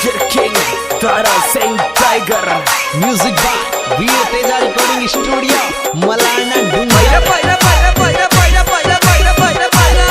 गुजर king Tara Singh tiger music by Veer Teja recording studio Malana पहिला पहिला पहिला पहिला पहिला पहिला पहिला पहिला पहिला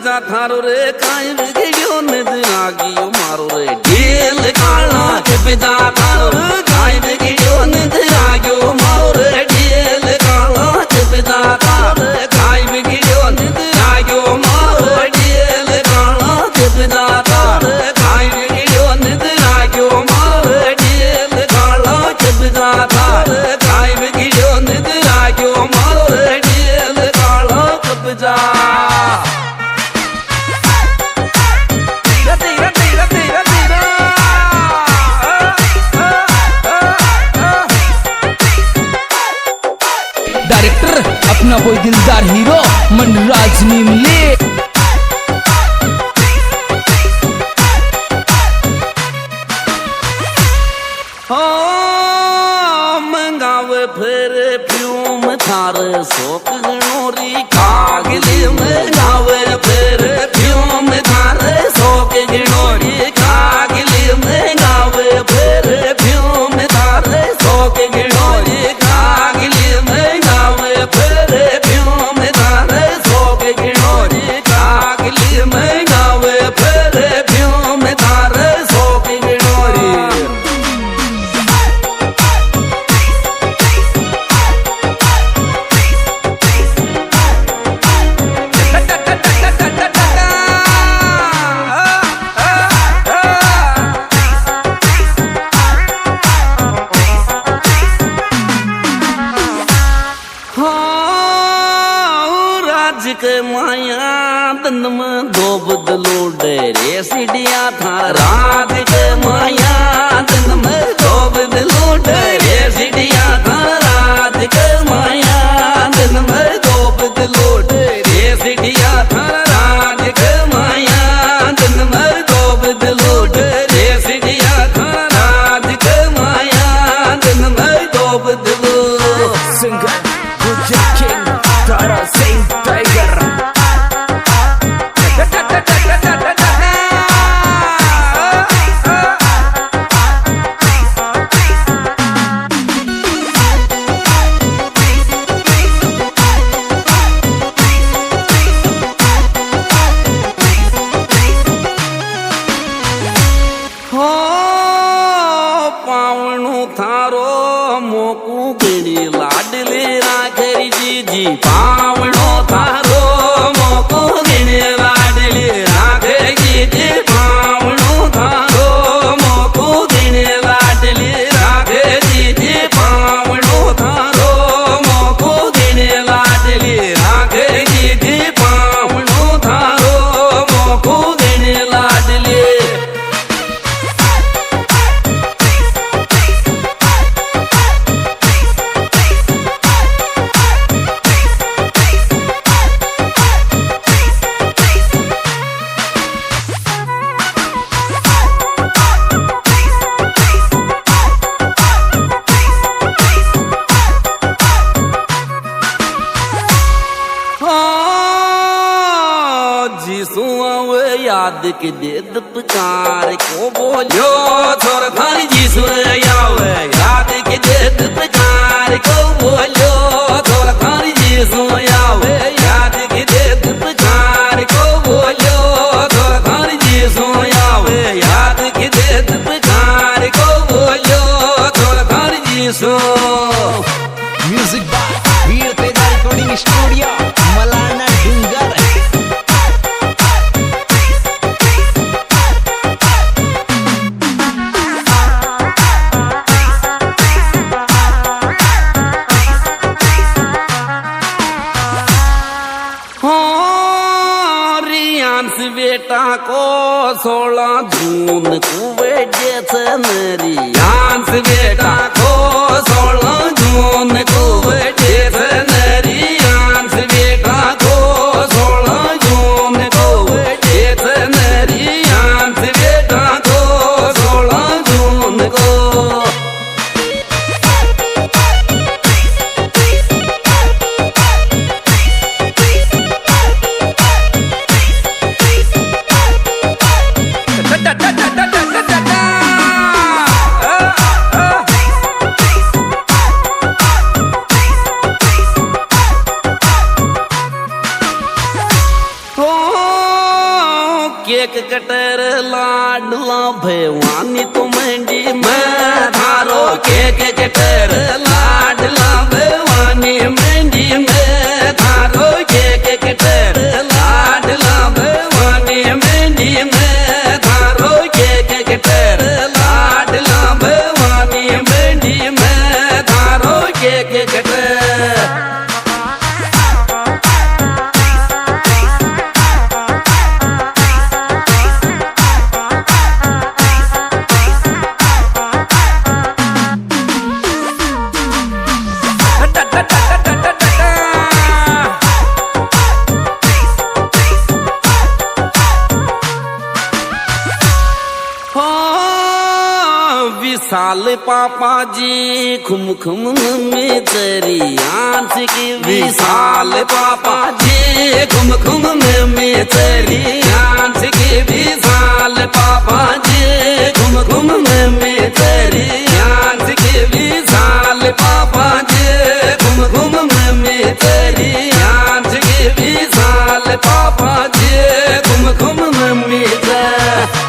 जा थारो रे काई बिगड़ियो नजर आगियो मारो रे ढेल काला के बिजा थारो रे काई बिगड़ियो नजर आगियो मारो रे ढेल काला के बिजा थारो रे काई बिगड़ियो नजर आगियो मारो रे ढेल काला के बिजा थारो रे काई बिगड़ियो नजर आगियो मारो रे ढेल काला के बिजा थारो रे काई बिगड़ियो नजर आगियो मारो रे ढेल काला के बिजा डायरेक्टर अपना कोई दिलदार हीरो मनराज नीमले मंगावे फिर फ्यूम थार सोक गणोरी कागली मंगावे फिर फ्यूम थार सोक गणोरी कागली मंगावे फिर फ्यूम थार सोक गणोरी कागली मंगावे फिर फ्यूम थार सोक गणोरी कागली मंगावे फिर फ्यूम थार सोक गणोरी के माया तन में दो बदलो डेरे सीढ़िया था राज के माया तन में दो बदलो डेरे सीढ़िया था राज के माया तन में दो बदलो डेरे सीढ़िया था राज के माया तन में दो बदलो डेरे सीढ़िया था राज के माया तन में दो बदलो सिंगर गुजर किंग तारा सिंह टाइगर थारो मोकू गिड़ी लाडले राखरी जी पावणो थारो मोकू गिड़ी लाडले राखरी जी पावणो थारो मोकू गिड़ी लाडले राखरी जी पावणो थारो मोकू गिड़ी लाडले राखरी जी पावणो थारो मोकू गिड़ी लाडले याद के दे पुकार को बोलो छोर थारी जीसु आवे याद के दे पुकार को बोलो छोर थारी जीसु आवे याद के दे पुकार को बोलो छोर थारी जीसु आवे याद के दे पुकार को बोलो छोर थारी जीसु music by Veer Teja recording studio Malana Dungar बेटा को 16 जून को बेटे सनरी यांस बेटा को 16 जून को बेटे सनरी यांस बेटा को 16 जून को बेटे सनरी यांस बेटा को 16 जून को तेरे लाडला भवानी तो मंडी में धारो केक कटर लाडला भवानी मंडी में धारो केक कटर लाडला भवानी मंडी में धारो केक कटर लाडला भवानी मंडी में धारो केक कटर विशाल पापा जी खुम खुम में तेरी आंच की विशाल पापा जी खुम खुम में तेरी आंच की विशाल पापा जी खुम खुम में तेरी आंच की विशाल पापा जी खुम खुम में तेरी आंच की विशाल पापा जी खुम खुम में तेरी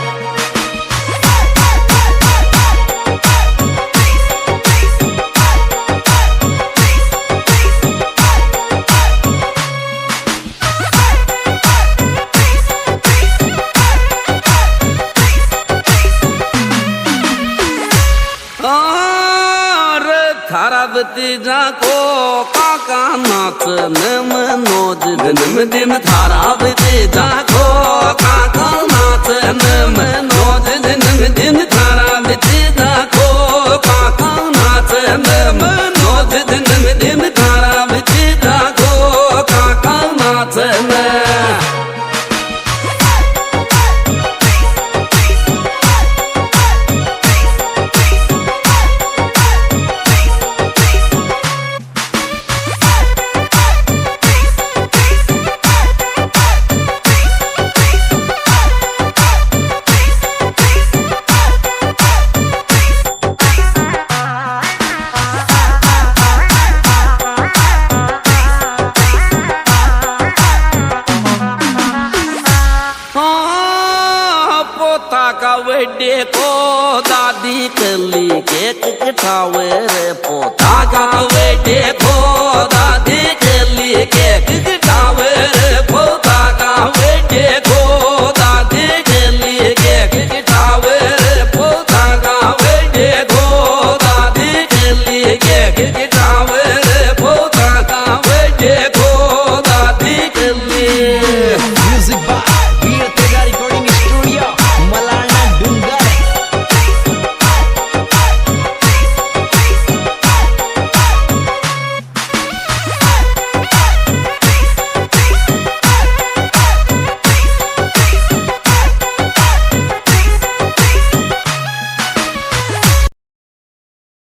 थारावती जाको काका नाच नम नोज जन्म दिन थारावती जाको काका नाच नम नोज जन्म दिन थारावती जाको काका नाच नम नोज जन्म दिन थारावती जाको काका नाच नम वेडे को दादी कली केक कटावे रे पोता का वेडे को दादी कली केक कटावे रे पोता